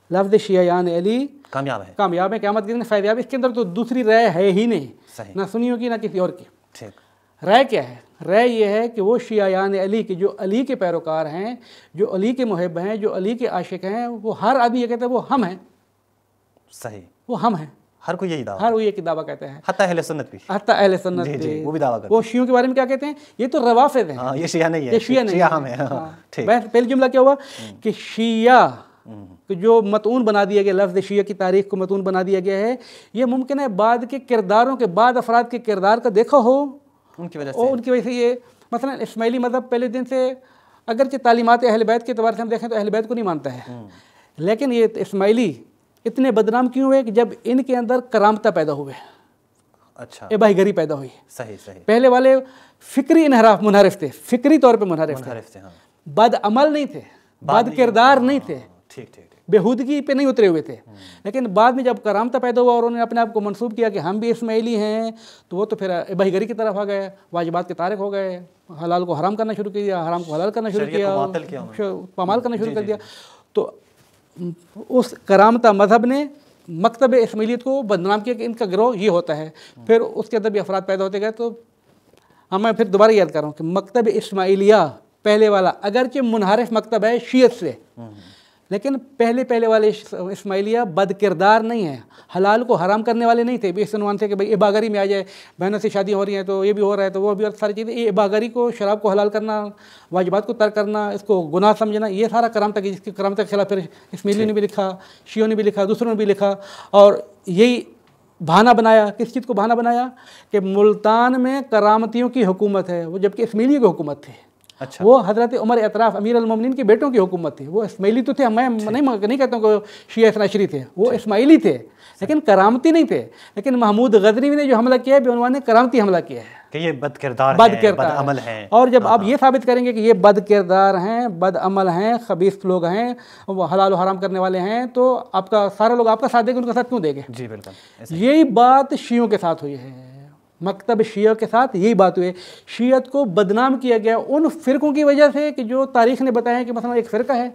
लफ्ज़ शियायान अली कामयाब है क़यामत के दिन फ़ैज़याब। इसके अंदर तो दूसरी राय है ही नहीं, ना सुनियों की ना किसी और की। ठीक, राय क्या है? राय ये है कि वो शियायान अली के जो अली के पैरोकार हैं, जो अली के मुहिब हैं, जो अली के आशिक हैं, वो हर आदमी ये कहते हैं वो हम हैं। सही, वो हम हैं, हर कोई यही दावा, हर कोई एक दावा कहते हैं, हत्ता अहले सुन्नत भी, हत्ता अहले सुन्नत जी, वो भी दावा करते हैं। वो शियों के बारे में क्या कहते हैं? ये तो रवाफिद हैं। हाँ, ये शिया नहीं है, ये शिया नहीं शिया है। हम है। ठीक, पहले जुमला क्या हुआ कि शिया जो मतून बना दिया गया, लफ्ज़ शिया की तारीख को मतून बना दिया गया है, ये मुमकिन है बाद के किरदारों के, बाद अफराद के किरदार का देखा हो, उनकी वजह से ये मसलन इस्माइली मज़हब पहले दिन से अगरचे तालीमात अहले बैत के एतबार से हम देखें तो अहले बैत को नहीं मानता है, लेकिन ये इस्माइली इतने बदनाम क्यों हुए कि जब इनके अंदर करामता पैदा हुए, अच्छा, एबाहीगरी पैदा हुई। सही सही, पहले वाले फिक्री इनहराफ मुनहरिफ थे, फिक्री तौर पे मुनहरिफ थे, हाँ, बद अमल नहीं थे, बद किरदार नहीं थे, ठीक ठीक, बेहूदगी पे नहीं उतरे हुए थे। लेकिन बाद में जब करामता पैदा हुआ और उन्होंने अपने आप को मंसूब किया कि हम भी इस्माइली हैं, तो वो तो फिर एबाहीगरी की तरफ आ गए, वाजिबात के तारिक हो गए, हलाल को हराम करना शुरू किया, हराम को हलाल करना शुरू किया, पामाल करना शुरू कर दिया। तो उस करामता मजहब ने मकतब इस्माइलियत को बदनाम किया कि इनका गिरोह ये होता है। फिर उसके अंदर भी अफराद पैदा होते गए। तो मैं फिर दोबारा याद कर रहा हूँ कि मकतब इस्माइलिया पहले वाला अगरचे मुनहरिफ मकतब है शीयत से, लेकिन पहले वाले इस्माइलिया बद किरदार नहीं है, हलाल को हराम करने वाले नहीं थे। इस अनुमान से कि भाई इबागरी में आ जाए, बहनों से शादी हो रही हैं तो ये भी हो रहा है तो वो भी, और सारी चीज़ें, ये इबागरी को, शराब को हलाल करना, वाजिबात को तर्क करना, इसको गुनाह समझना, ये सारा करामता की, जिसकी करामता के खिलाफ फिर इस्माइली ने भी लिखा, शियों ने भी लिखा, दूसरों ने भी लिखा। और यही बहाना बनाया, किस चीज़ को बहाना बनाया कि मुल्तान में करामतियों की हुकूमत है, वो जबकि इस्माइली की हुकूमत थी। अच्छा, वो हज़रत उमर अतराफ़ अमीर अल-मोमिनीन के बेटों की हुकूमत थी। वो इस्माइली तो थे, मैं नहीं कहता हूँ कि शिया इस्नाशरी थे, वो इस्माइली थे, लेकिन करामती नहीं थे। लेकिन महमूद गज़नवी ने जो हमला किया है, बेउनवान ने करामती हमला किया है कि ये बद अमल है। और जब आप ये साबित करेंगे कि ये बद किरदार हैं, बद अमल हैं, खबीस लोग हैं, वो हलाल हराम करने वाले हैं, तो आपका सारे लोग आपका साथ देंगे, उनका साथ क्यों देंगे? जी बिल्कुल, यही बात शियों के साथ हुई है, मकतब शिया के साथ यही बात हुई। शियत को बदनाम किया गया उन फ़िरक़ों की वजह से कि जो तारीख़ ने बताया है कि मसलन एक फ़िरका है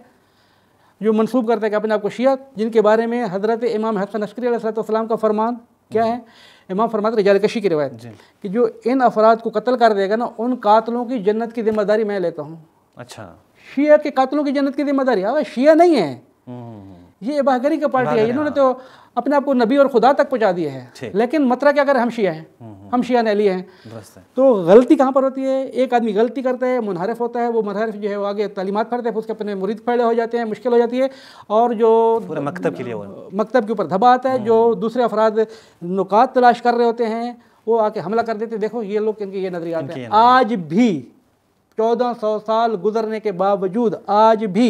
जो मनसूब करता है कि अपने आप को शिया, जिनके बारे में हज़रत इमाम हसन अस्करी अलैहिस्सलाम का फरमान क्या है? इमाम फरमाते रिजाल कशी की रिवायत कि जो इन अफराद को कत्ल कर देगा ना, उन कातलों की जन्नत की जिम्मेदारी मैं लेता हूँ। अच्छा, शिया के कातलों की जन्नत की जिम्मेदारी, अब शिया नहीं है, ये इबाहगरी का पार्टी है। इन्होंने तो अपने आप को नबी और खुदा तक पहुँचा दिया है, लेकिन मतरा क्या करें, हम शिया हैं, हम शिया अली हैं। तो गलती कहाँ पर होती है? एक आदमी गलती करता है, मुनहरिफ होता है, वो मुनहरिफ जो है वो आगे तालीमात पढ़ते हैं, उसके अपने मुरीद खड़े हो जाते हैं, मुश्किल हो जाती है, और जो पूरे मकतब के लिए मकतब के ऊपर धब्बा आता है, जो दूसरे अफराद नुकात तलाश कर रहे होते हैं, वो आके हमला कर देते हैं। देखो ये लोग इनके ये नजरियात हैं। आज भी 1400 साल गुजरने के बावजूद आज भी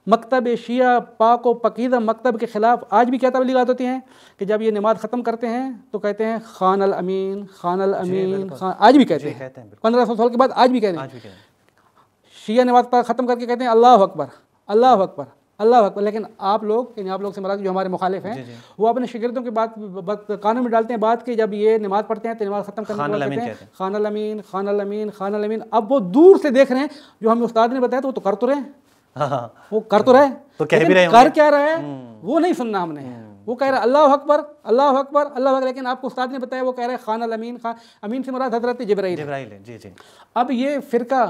मकतब शिया पाक व पकीदा मकतब के ख़िलाफ़ आज भी क्या तबलीगात होती हैं कि जब ये नमाज ख़त्म करते हैं तो कहते हैं खान अल अमीन, खान अल अमीन, खान, आज भी कहते हैं 1500 साल के बाद आज भी कहते हैं। शिया नमाज ख़त्म करके कहते हैं अल्लाह अकबर, अल्लाह अकबर, अल्लाह अकबर। लेकिन आप लोग से मराद जो हमारे मुखालिफ हैं, वो अपने शागिर्दों की बात कानों में डालते हैं, बात कि जब ये नमाज़ पढ़ते हैं तो नमाज़ ख़त्म करने के बाद कहते हैं खान अल अमीन, खान अल अमीन, खान अल अमीन। अब वो दूर से देख रहे हैं, जो हमें उस्ताद ने बताया तो वो तो कर तो रहे हैं, वो कर तो रहे, तो कह भी रहे, कर क्या रहे हैं वो नहीं सुनना हमने। वो कह रहा है अल्लाह अकबर, अल्लाह अकबर, अल्लाह अकबर, लेकिन आपको उस्ताद ने बताया वो कह रहे हैं खान अल अमीन। खान अमीन से मुराद हज़रत जिब्राइल है। जी जी। अब ये फ़िरका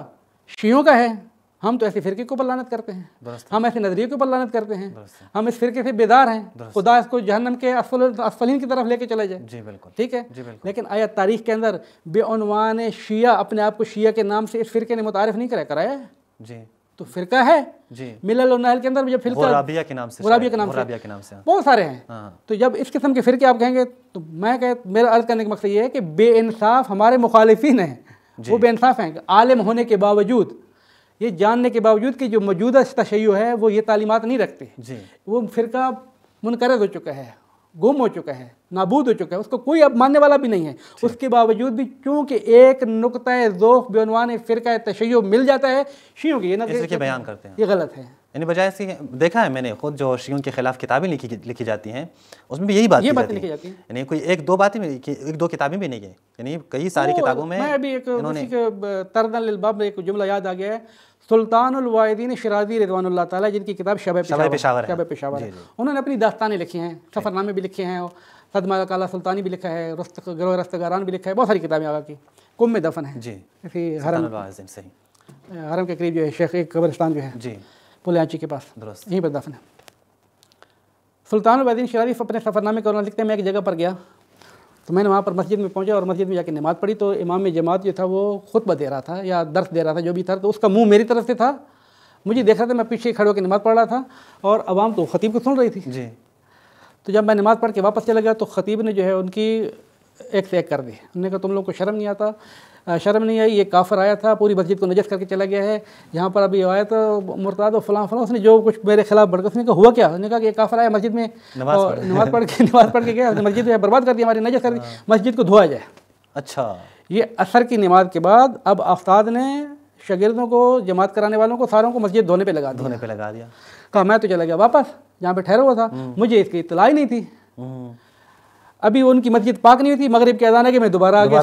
शियों का है, हम तो ऐसे फ़िरके के ऊपर लानत करते हैं, हम ऐसे नज़रिए के ऊपर लानत करते हैं, हम इस फ़िरके से बेदार हैं, खुदा इसको जहन्नम के असफलीन की तरफ लेके चले जाए। जी बिल्कुल, ठीक है। लेकिन आया तारीख़ के अंदर बेउनवान शिया अपने आप को शिया के नाम से इस फ़िरके ने मुतारिफ नहीं कराया है जी। तो फ़िरका है जी, मिलल और नहल के अंदर जब फ़िरका राबिया के नाम से बहुत सारे हैं। तो जब इस किस्म के फ़िरके आप कहेंगे तो मेरा अर्ज़ करने का मकसद ये है कि बेइंसाफ़ हमारे मुखालिफिन हैं, वो बेइंसाफ़ हैं। आलिम होने के बावजूद, ये जानने के बावजूद कि जो मौजूदा तशय्यो है वो ये तालीमात नहीं रखते जी, वो फ़िरका मुनकरद हो चुका है, गुम हो चुका है, नाबूद हो चुका है, उसको कोई अब मानने वाला भी नहीं है। उसके बावजूद भी चूँकि एक नुक्ता ज़ोफ़ बेउनवान फ़िरका तशय्यो मिल जाता है शियों की, ये ना बयान करते हैं, ये गलत है, यानी बजाय से देखा है मैंने खुद जो शियों के खिलाफ किताबें लिखी जाती हैं उसमें भी यही बात लिखी जाती है। यानी कोई एक दो बातें एक दो किताबें भी नहीं है, यानी कई सारी किताबों में। मैं अभी एक तरदन लिल बाब में एक जुमला याद आ गया है, सुल्तानुल वाहिदीन शिराज़ी रिज़वानुल्लाह ताला जिनकी किताब शब पेशावर है, उन्होंने अपनी दास्तानें लिखी हैं, सफ़रनामे भी लिखे हैं, सदमा काला सुल्तानी भी लिखा है, गिरोह रस्तगारान भी लिखा है, बहुत सारी किताबें आगा की। कुम में दफन है जी, हरम के करीब जो है शेख एक कब्रिस्तान जो है जी पुलियांची के पास, यहीं पर दफन है। सुल्तानुल वाहिदीन शिराज़ी अपने सफ़रनामे के दौरान लिखते हैं, मैं एक जगह पर गया तो मैंने वहाँ पर मस्जिद में पहुँचा और मस्जिद में जाके नमाज़ पढ़ी तो इमाम जमात जो था वो खुतबा दे रहा था या दर्स दे रहा था जो भी था, तो उसका मुंह मेरी तरफ से था, मुझे देख रहा था, मैं पीछे खड़े होकर नमाज़ पढ़ रहा था और अवाम तो ख़तीब को सुन रही थी जी। तो जब मैं नमाज़ पढ़ के वापस चला गया तो ख़तीब ने जो है उनकी एक से एक कर दी। उन्होंने कहा तुम लोग को शर्म नहीं आता, शर्म नहीं आई, ये काफिर आया था पूरी मस्जिद को नजस करके चला गया है, यहाँ पर अभी आया तो मुर्ताद और फलां फलां, उसने जो कुछ मेरे खिलाफ बढ़ गया। उसने कहा हुआ क्या? उसने कहा कि ये काफिर आया मस्जिद में और नमाज़ पढ़ के गया, मस्जिद में बर्बाद कर दी, हमारी नजस कर दी, मस्जिद को धोया जाए। अच्छा, ये असर की नमाज के बाद अब उस्ताद ने शागिर्दों को, जमात कराने वालों को, सारों को मस्जिद धोने पे लगा दिया। कहा मैं तो चला गया वापस जहाँ पे ठहरा हुआ था, मुझे इसकी इत्तला ही नहीं थी। अभी उनकी मस्जिद पाक नहीं हुई थी, मगरिब के अज़ान है कि मैं दोबारा आ गया।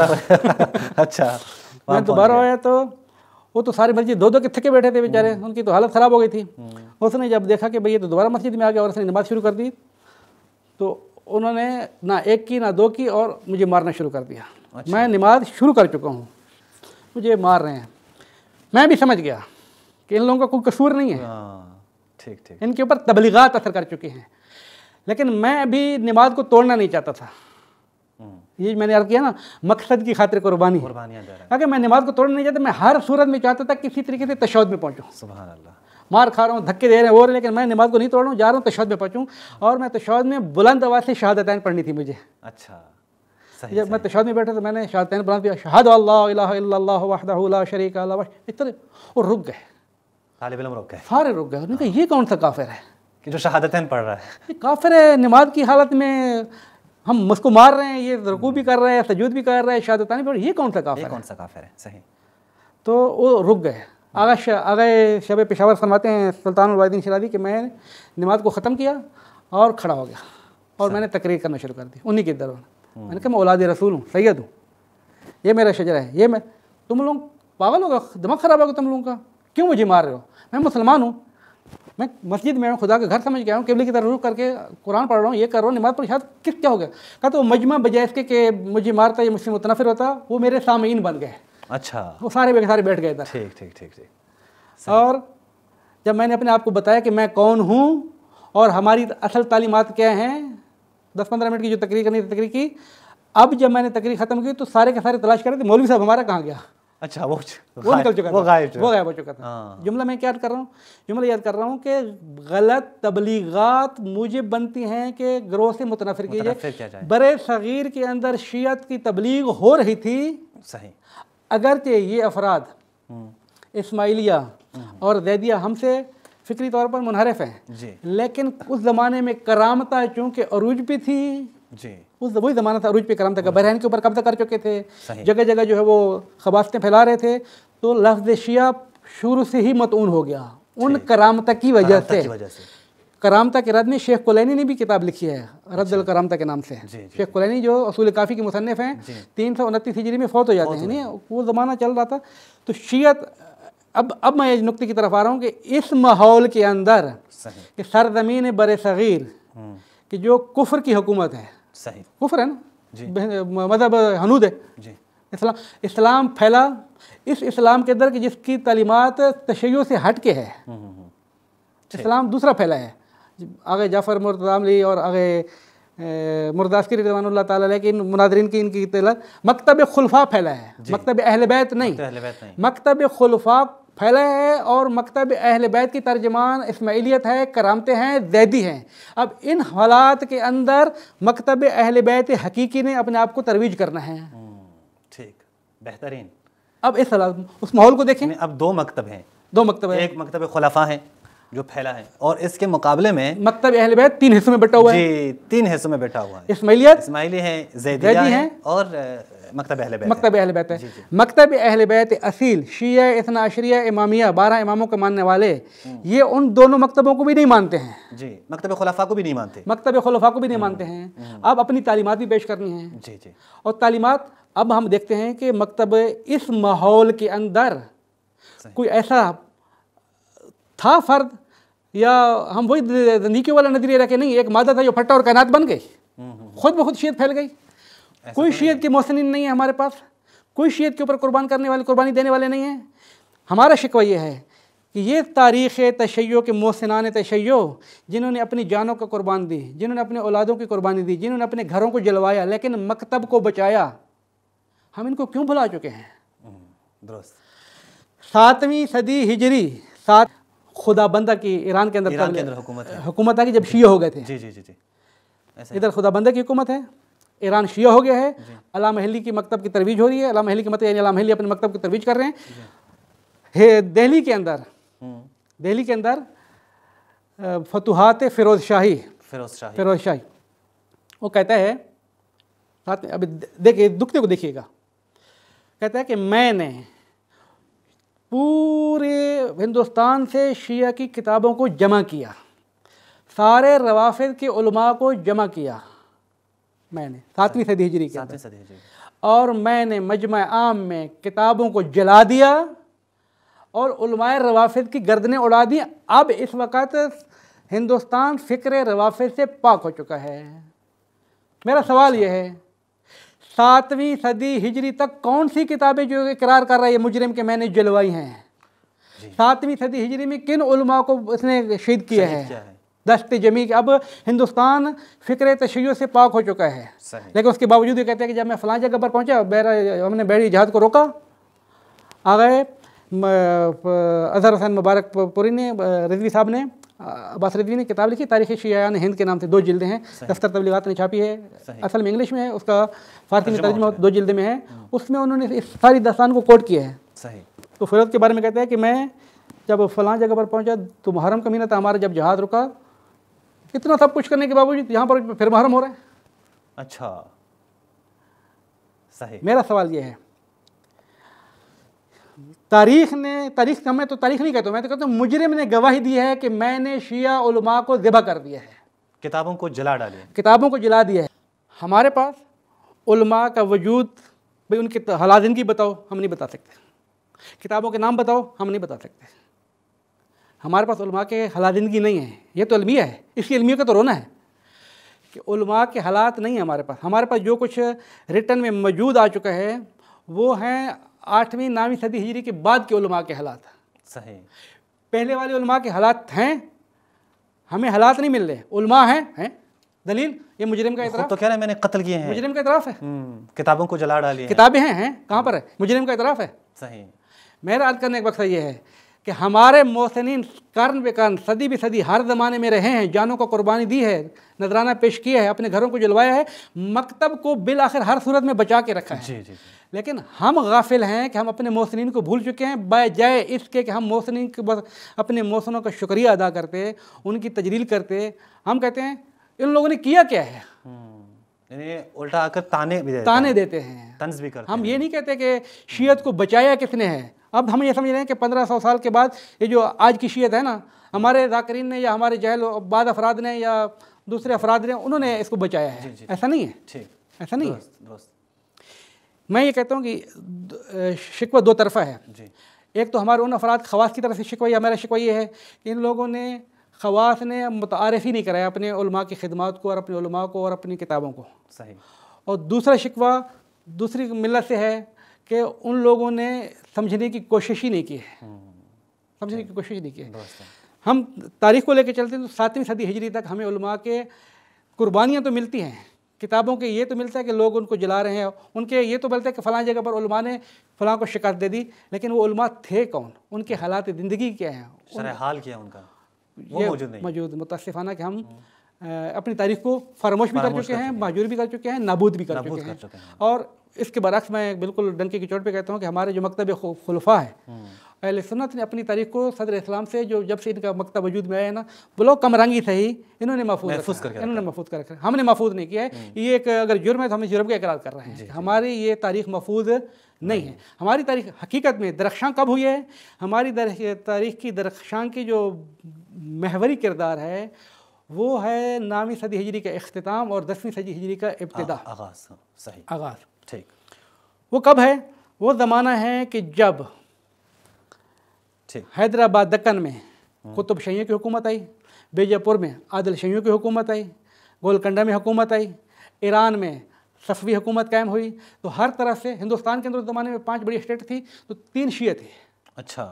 अच्छा, मैं दोबारा आया तो वो तो सारी मस्जिद दो के थके बैठे थे बेचारे, उनकी तो हालत ख़राब हो गई थी। उसने जब देखा कि भाई ये तो दोबारा मस्जिद में आ गया और उसने नमाज़ शुरू कर दी तो उन्होंने ना एक की ना दो की और मुझे मारना शुरू कर दिया। अच्छा। मैं नमाज शुरू कर चुका हूँ, मुझे मार रहे हैं। मैं भी समझ गया कि इन लोगों का कोई कसूर नहीं है, ठीक, इनके ऊपर तबलीगात असर कर चुके हैं, लेकिन मैं अभी नमाज को तोड़ना नहीं चाहता था। ये मैंने अर्ज़ किया ना, मकसद की खातिर कुर्बानियाँ दे रहा है। अगर मैं नमाज को तोड़ना नहीं चाहता, मैं हर सूरत में चाहता था किसी तरीके से तशहुद में पहुँचूँ। सुभान अल्लाह, मार खा रहा हूँ, धक्के दे रहे हैं और, लेकिन मैं नमाज को नहीं तोड़ रहा हूँ, जा रहा हूँ तशहुद में पहुँचूँ। और मैं तशहुद में बुलंद आवाज़ से शहादतैन पढ़नी थी मुझे। अच्छा, जब मैं तशहुद में बैठा तो मैंने शहादतैन बुलंद किया, अशहदु अल्ला इलाहा इल्लल्लाह वहदहु ला शरीका लहु, इस तरह वो रुक गए, तालिब इल्म रुक गए, सारे रुक गए। उन्होंने कहा ये कौन सा काफिर है कि जो शहादतैन पढ़ रहा है? ये काफिर है, नमाज की हालत में हम उसको मार रहे हैं, ये रुकू भी कर रहा है, सजूद भी कर रहा है, शहादतैन पढ़, ये कौन सा काफिर है? सही। तो वो रुक गए। आगे शब पेशावर फरमाते हैं सुल्तानुल वाहिदीन शिराज़ी कि मैं नमाज को ख़त्म किया और खड़ा हो गया और मैंने तकरीर करना शुरू कर दी उन्हीं के दौरान। मैंने कहा मैं औलाद रसूल हूँ, सैयद हूँ, ये मेरा शजरा है, ये मैं, तुम लोग पागल होगा, दिमाग ख़राब होगा तुम लोगों का, क्यों मुझे मार रहे हो? मैं मुसलमान हूँ, मैं मस्जिद में हूँ, खुदा का घर समझ के आया हूँ, क़िबले की तरफ रुख करके कुरान पढ़ रहा हूँ, ये कर रहा हूँ, नमाज़ पढ़, शायद किस क्या हो गया? कहा तो मजमा बजाय इसके कि मुझे मारता, ये मुझसे मुतनफ़िर होता, वो मेरे सामीन बन गए। अच्छा, वो सारे बैठ गए था। ठीक। और जब मैंने अपने आप को बताया कि मैं कौन हूँ और हमारी असल तालीमात क्या हैं, 10-15 मिनट की जो तकरीर करनी थी तकरीर की, अब जब मैंने तकरीर ख़त्म की तो सारे के सारे तलाश कर रहे थे मौलवी साहब हमारा कहाँ गया। अच्छा, वो निकल चुका था, वो गायब हो चुका था। जुमला मैं क्या याद कर रहा हूँ? जुमला याद कर रहा हूँ कि गलत तबलीगात मुझे बनती हैं कि गिरोह से मुतनफ़िर कीजिए। बरे सग़ीर के अंदर शियत की तबलीग हो रही थी, सही, अगरचे ये अफराद इस्माइलिया और ज़ैदिया हमसे फ़िक्री तौर पर मुनहरिफ हैं, लेकिन उस ज़माने में करामता चूँकि अरूज पे थी जी, उस वही ज़माना था अरूज पे करामता का, बहरैन के ऊपर कब्जा कर चुके थे, जगह जगह जो है वो खबासतें फैला रहे थे, तो लफ्ज़ शिया शुरू से ही मतऊन हो गया उन करामता की वजह से। करामता के रद में शेख कुलैनी ने भी किताब लिखी है, रद्दुल करामता के नाम से। शेख कुलैनी जो असूल काफ़ी के मुसन्निफ़ हैं, 329 हिजरी में फ़ौत हो जाते हैं, नहीं वो ज़माना चल रहा था। तो शियत, अब मैं इस नुक्ते की तरफ आ रहा हूँ कि इस माहौल के अंदर कि सरज़मीन बर सग़ीर कि जो कुफ्र की हुकूमत है, सही कुफ्र है ना, मज़हब हनूद है जी, इस्लाम फैला, इस इस्लाम के अंदर कि जिसकी तालीमात तशय्युअ से हट के है, इस्लाम दूसरा फैला है। आगे जाफ़र मुर्तज़ामली और आगे मुर्दासकिरी रज़वानुल्लाह ताला अलैह की मुनाज़रीन की इनकी मकतब खुलफा फैला है, मकतब अहले बैत नहीं, मकतब खुलफा फैला है। और मकतब अहले बैत की तर्जमान इस्माइलियत है, करामतें हैं, ज़ैदी हैं। अब इन हालात के अंदर मकतब अहले बैत हकीकी ने अपने आप को तरवीज करना है। ठीक, बेहतरीन। अब इस हालात उस माहौल को देखें, अब दो मकतब हैं, एक मकतब खुलफा है जो फैला है और इसके मुकाबले में मकतब अहले बैत 3 हिस्सों में बटा हुआ है जी, 3 हिस्सों में बैठा हुआ है। इस्माइली है, ज़ैदी है और मकतब अहले बैत है। मकतब अहले बैत असील शिया इस्ना अशरिया इमामिया 12 इमामों के मानने वाले ये उन दोनों मकतबों को भी नहीं मानते हैं जी, मकतब खुलफा को भी नहीं मानते, मकतब खुलफा को भी नहीं मानते हैं। अब अपनी तालीमात भी पेश करनी है जी जी। और तालीमात अब हम देखते हैं कि मकतब इस माहौल के अंदर कोई ऐसा था फ़र्द या हम वही नीके वाला नजरिया रखे नहीं, एक मादा था जो फट्टा और कायनात बन गई, खुद ब खुद शीयत फैल गई। कोई शीयत के मोहसिनीन नहीं है हमारे पास, कोई शीयत के ऊपर कुर्बान करने वाले, कुर्बानी देने वाले नहीं हैं। हमारा शिकवा ये है कि ये तारीख़ तशय्यो के मोहसिनान तशय्यो जिन्होंने अपनी जानों को कुर्बान दी, जिन्होंने अपने औलादों की कुर्बानी दी, जिन्होंने अपने घरों को जलवाया लेकिन मकतब को बचाया, हम इनको क्यों भुला चुके हैं? दुरुस्त। 7वीं सदी हिजरी, 7 खुदाबंदा की ईरान के अंदर हुकूमत है कि जब शिया हो गए थे। जी जी जी जी। इधर खुदाबंदा की हुकूमत है, ईरान शिया हो गया है। अल्लामा अहली की मकतब की तरवीज हो रही है, अल्लामा अहली की मतलब यानी अल्लामा अहली अपने मकतब की तरवीज कर रहे हैं। दिल्ली के अंदर फतुहात फिरोज शाही वो कहता है, साथ में अभी देखिए दुखते को देखिएगा, कहता है कि मैंने पूरे हिंदुस्तान से शिया की किताबों को जमा किया, सारे रवाफिद के उलमा को जमा किया मैंने 7वीं सदी हिजरी के अंदर, और मैंने मजमा आम में किताबों को जला दिया और उलमाए रवाफिद की गर्दनें उड़ा दी। अब इस वक़्त हिंदुस्तान फ़िक्र रवाफिद से पाक हो चुका है। मेरा सवाल यह है, 7वीं सदी हिजरी तक कौन सी किताबें जो इकरार कर रहा है ये मुजरिम के मैंने जलवाई हैं? 7वीं सदी हिजरी में किन उलमा को इसने शहीद किया है? दस्त जमी के। अब हिंदुस्तान फ़िक्र तशय्यो से पाक हो चुका है, लेकिन उसके बावजूद ये कहते हैं कि जब मैं फ़लाँ जगह पर पहुँचा, हमने बहरी जहाज़ को रोका, आ गए अज़हर हुसैन मुबारक पुरी ने, रिजवी साहब ने, अब्बास रिजवी ने किताब लिखी तारीख़ शियायान हिंद के नाम से, 2 जिल्दें हैं, दफ्तर तबलीगात ने छापी है, असल में इंग्लिश में है, उसका फ़ारसी में तर्जुमा 2 जिल्द में है। उसमें उन्होंने इस सारी दास्तान को कोट किया है। सही। तो फिरोज़ के बारे में कहते हैं कि मैं जब फ़लाँ जगह पर पहुँचा तो मुहर्रम का महीना था, हमारा जब जहाज़ रुका, इतना सब कुछ करने के बावजूद यहाँ पर फिर मुहर्रम हो रहा है। अच्छा, सही। मेरा सवाल ये है, तारीख का, मैं तो तारीख नहीं कहता हूँ, मैं तो कहता हूँ मुजरिम ने गवाही दी है कि मैंने शिया उलमा को ज़िबा कर दिया है, किताबों को जला डालिए, किताबों को जला दिया है। हमारे पास उलमा का वजूद, भाई उनकी हालात ज़िंदगी बताओ, हम नहीं बता सकते, किताबों के नाम बताओ, हम नहीं बता सकते। हमारे पास उलमा के हालात ज़िंदगी नहीं है, ये तो अलमिया है, इसकी अलमिया का तो रोना है कि उलमा के हालात नहीं है हमारे पास। हमारे पास जो कुछ रिटन में मौजूद आ चुका है वो हैं 8वीं 9वीं सदी हिजरी के बाद के उलमा के हालात। सही। पहले वाले उलमा के हालात हैं, हमें हालात नहीं मिल रहे। उलमा हैं दलील, ये मुजरिम का इतराफ़ तो कह रहे हैं मैंने कत्ल किए हैं, मुजरिम का इतराफ़ है। किताबों को जला डालिए, किताबें हैं कहाँ पर है? मुजरिम का इतराफ़ है। सही। मेरा अर्ज़ करने का मकसद ये है कि हमारे मोहसिनीन कर्न बे कर्न, सदी बे सदी हर ज़माने में रहे हैं, जानों को कुर्बानी दी है, नजराना पेश किया है, अपने घरों को जलवाया है, मकतब को बिल आखिर हर सूरत में बचा के रखा है। जी जी। लेकिन हम गाफिल हैं कि हम अपने मोहसिनीन को भूल चुके हैं, बजाय इसके कि हम मोहसिनीन के बस अपने मोहसिनों का शुक्रिया अदा करते, उनकी तजलील करते, हम कहते हैं इन लोगों ने किया क्या है, उल्टा आकर ताने देते हैं, तंज भी करते। हम ये नहीं कहते कि शियत को बचाया किसने है। अब हम ये समझ रहे हैं कि 1500 साल के बाद ये जो आज की शियत है ना, हमारे ज़ाकिरीन ने या हमारे जहल बाद अफराद ने या दूसरे अफराद ने, उन्होंने इसको बचाया है। ऐसा नहीं है, ठीक, ऐसा नहीं है। मैं ये कहता हूँ कि शिकवा 2 तरफ़ा है जी। एक तो हमारे उन अफराद खवास की तरफ से शिकवा, या मेरा शिकवा ये है कि इन लोगों ने खवास ने मुतारिफ़ ही नहीं कराया अपने उलमा की खिदमत को और अपने उलमा को और अपनी किताबों को। सही। और दूसरा शिकवा दूसरी मिल्लत से है कि उन लोगों ने समझने की कोशिश ही नहीं की है, समझने की कोशिश नहीं की है। हम तारीख़ को लेकर चलते हैं तो 7वीं सदी हिजरी तक हमें उलमा के कुर्बानियाँ तो मिलती हैं, किताबों के ये तो मिलता है कि लोग उनको जला रहे हैं, उनके ये तो मिलता है कि फ़लाँ जगह पर उलमा ने फ़लाँ को शिकायत दे दी, लेकिन वो उलमा थे कौन, उनके हालात ज़िंदगी क्या हैं, हाल क्या उनका, ये मौजूद मुतअस्सिफ़ाना कि हम अपनी तारीख़ को फरामोश भी कर चुके हैं, महजूर भी कर चुके हैं, नाबूद भी कर चुके हैं। और इसके बरक्स मैं बिल्कुल डंके की चोट पे कहता हूँ कि हमारे जो मकतब खुलफा है अहले सुन्नत ने अपनी तारीख को सदर इस्लाम से जो जब से इनका मकतब वजूद में आया है ना, बोलो कमरंगी सही इन्होंने महफूज कर रखा है, हमने महफूज नहीं किया है। ये एक अगर जुर्म है तो हम इस जुर्म का इकरार कर रहे हैं। हमारी ये तारीख महफूज नहीं है। हमारी तारीख हकीकत में दरख्शां कब हुई है? हमारी तारीख की दरख्शां की जो महवरी किरदार है वो है 9वीं सदी हिजरी का इख्तिताम और 10वीं सदी हिजरी का इब्तिदा, आगाज़। ठीक, वो कब है? वो ज़माना है कि जब हैदराबाद दक्कन में कुतुब शाहियों की हुकूमत आई, बीजापुर में आदिल शाहियों की हुकूमत आई, गोलकंडा में हुकूमत आई, ईरान में सफ़वी हुकूमत कायम हुई। तो हर तरफ से हिंदुस्तान के अंदर उस ज़माने में 5 बड़ी स्टेट थी, तो 3 शिये थे। अच्छा,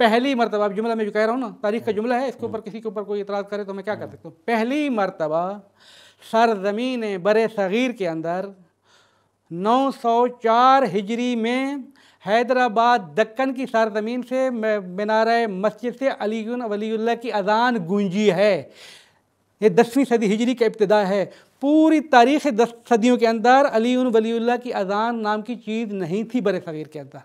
पहली मरतबा, अब जुमला मैं जो कह रहा हूँ ना, तारीख का जुमला है, इसके ऊपर किसी के ऊपर कोई इतराज़ करे तो मैं क्या कर सकता हूँ। पहली मरतबा सरज़मीन बरे सग़ीर के अंदर 904 हिजरी में हैदराबाद दक्कन की सरज़मीन से मीनार मस्जिद से अली वलीउल्लाह की अज़ान गूंजी है। ये 10वीं सदी हिजरी का इब्तिदा है। पूरी तारीख़ 10 सदियों के अंदर अली वलीउल्लाह की अज़ान नाम की चीज़ नहीं थी बरे सग़ीर के अंदर।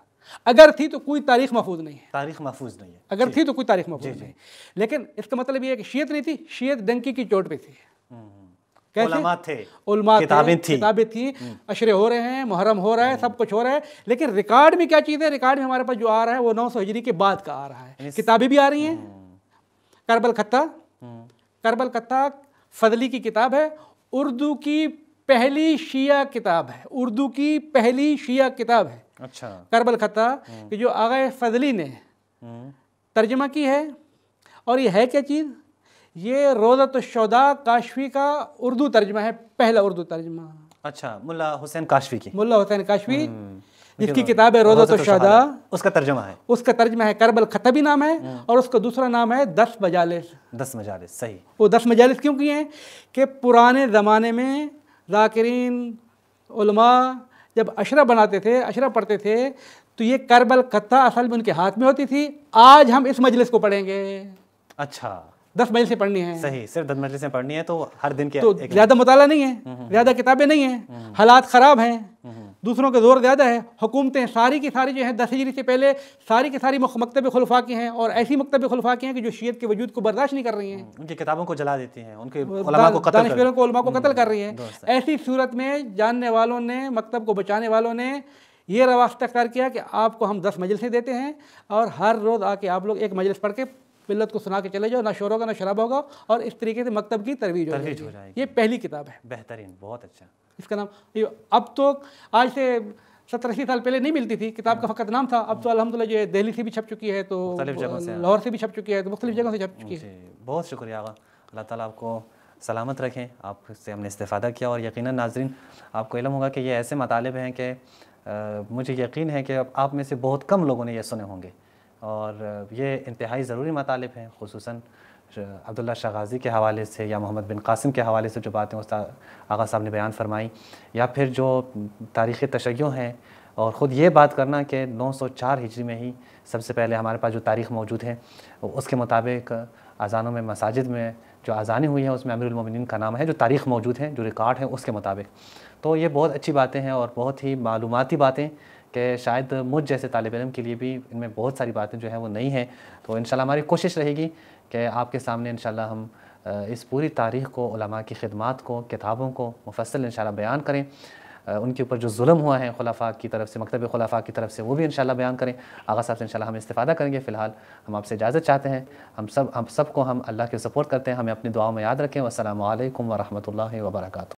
अगर थी तो कोई तारीख़ महफूज नहीं है, तारीख़ महफूज नहीं है। अगर थी तो कोई तारीख़ महफूज नहीं। लेकिन इसका मतलब ये है कि शियत नहीं थी, शियत डंकी की चोट पे थी। उलमा थे, किताबें थी, अशरे हो रहे हैं, मुहर्रम हो रहा है, सब कुछ हो रहा है। लेकिन रिकॉर्ड में क्या चीज़ है? रिकॉर्ड में हमारे पास जो आ रहा है वो 900 हिजरी के बाद का आ रहा है। किताबें भी आ रही हैं। करबल खत्ता फजली की किताब है, उर्दू की पहली शिया किताब है, उर्दू की पहली शिया किताब है। अच्छा, करबल खत्ता कि जो आगा फजली ने तर्जमा की है। और ये है क्या चीज़? ये रोज़त शुहदा काशफी का उर्दू तर्जमा है, पहला उर्दू तर्जमा। अच्छा, मुल्ला हुसैन काशफी की, मुल्ला हुसैन काशफी जिसकी किताब है रोज़त शुहदा, उसका तर्जमा है। उसका तर्जमा है करबल खत्ता भी नाम है, और उसका दूसरा नाम है 10 मजालिस। 10 मजालिस, सही। वो 10 मजालिस क्यों किए हैं? कि पुराने ज़माने में ज़ाकिरीन उलमा जब अशरा बनाते थे, अशरा पढ़ते थे, तो ये करबल खत्ता असल में उनके हाथ में होती थी। आज हम इस मजलिस को पढ़ेंगे। अच्छा, 10 मजलिस से पढ़नी है। सही, सिर्फ 10 मजलिस से पढ़नी है, तो हर दिन के तो ज़्यादा मुताला नहीं है, ज़्यादा किताबें नहीं हैं, हालात ख़राब हैं, दूसरों का जोर ज़्यादा है। हुकूमतें सारी की सारी जो है 10 हिजरी से पहले सारी की सारी मकतब खुलफा की हैं, और ऐसी मकतब खुलफा की हैं कि जो शियत के वजूद को बर्दाश्त नहीं कर रही हैं, उनकी किताबों को जला देती हैं, उनके उलमा को कत्ल कर रही हैं। ऐसी सूरत में जानने वालों ने, मकतब को बचाने वालों ने ये रवास्ता अख्तियार किया कि आपको हम 10 मजलिसें देते हैं, और हर रोज़ आके आप लोग एक मजलिस पढ़ के मिल्लत को सुना के चले जाओ, ना शोर होगा ना शराब होगा, और इस तरीके से मकतब की तरवीज हो जाएगी। ये पहली किताब है, बेहतरीन, बहुत अच्छा। इसका नाम अब तो आज से 70-80 साल पहले नहीं मिलती थी, किताब का फ़कत नाम था। अब तो अल्हम्दुलिल्लाह जो दिल्ली से भी छप चुकी है, तो लाहौर से भी छप चुकी है, तो मुख्तलिफ जगहों से छप चुकी है। बहुत शुक्रिया आगा, अल्लाह ताला आपको सलामत रखें। आपसे हमने इस्तेफ़ादा किया, और यकीनन नाज़रीन आपको इल्म होगा कि ये ऐसे मतालिब हैं कि मुझे यकीन है कि आप में से बहुत कम लोगों ने ये सुने होंगे, और ये इंतहाई ज़रूरी मतालिब हैं। ख़ुसूसन अब्दुल्ला शाह गाज़ी के हवाले से या मोहम्मद बिन कासिम के हवाले से जो बातें उस्ताद आगा साहब ने बयान फरमाई, या फिर जो तारीख़ तशय्युअ हैं, और ख़ुद ये बात करना कि 904 हिजरी में ही सबसे पहले हमारे पास जो तारीख़ मौजूद है उसके मुताबिक अज़ानों में, मसाजिद में जो अज़ानें हुई हैं उसमें अमीरुल मोमिनीन का नाम है, जो तारीख़ मौजूद है, जो रिकॉर्ड है उसके मुताबिक। तो ये बहुत अच्छी बातें हैं और बहुत ही मालूमाती बातें कि शायद मुझ जैसे तालिब इल्म के लिए भी इनमें बहुत सारी बातें जो हैं वो नहीं हैं। तो इंशाल्लाह हमारी कोशिश रहेगी कि आपके सामने इंशाल्लाह हम इस पूरी तारीख़ को, उलमा की खिदमात को, किताबों को मुफस्सल इंशाल्लाह बयान करें। उनके ऊपर जो जुल्म हुआ है खुलाफा की तरफ से, मकतब खुलाफा की तरफ से, वो भी इंशाल्लाह बयान करें। आगा साहब से इंशाल्लाह हम इस्तिफ़ादा करेंगे। फ़िलहाल हम आपसे इजाज़त चाहते हैं। हम सबको हम अल्लाह के सपोर्ट करते हैं। हमें अपनी दुआओं में याद रखें। वस्सलामु अलैकुम व रहमतुल्लाहि व बरकातुहू।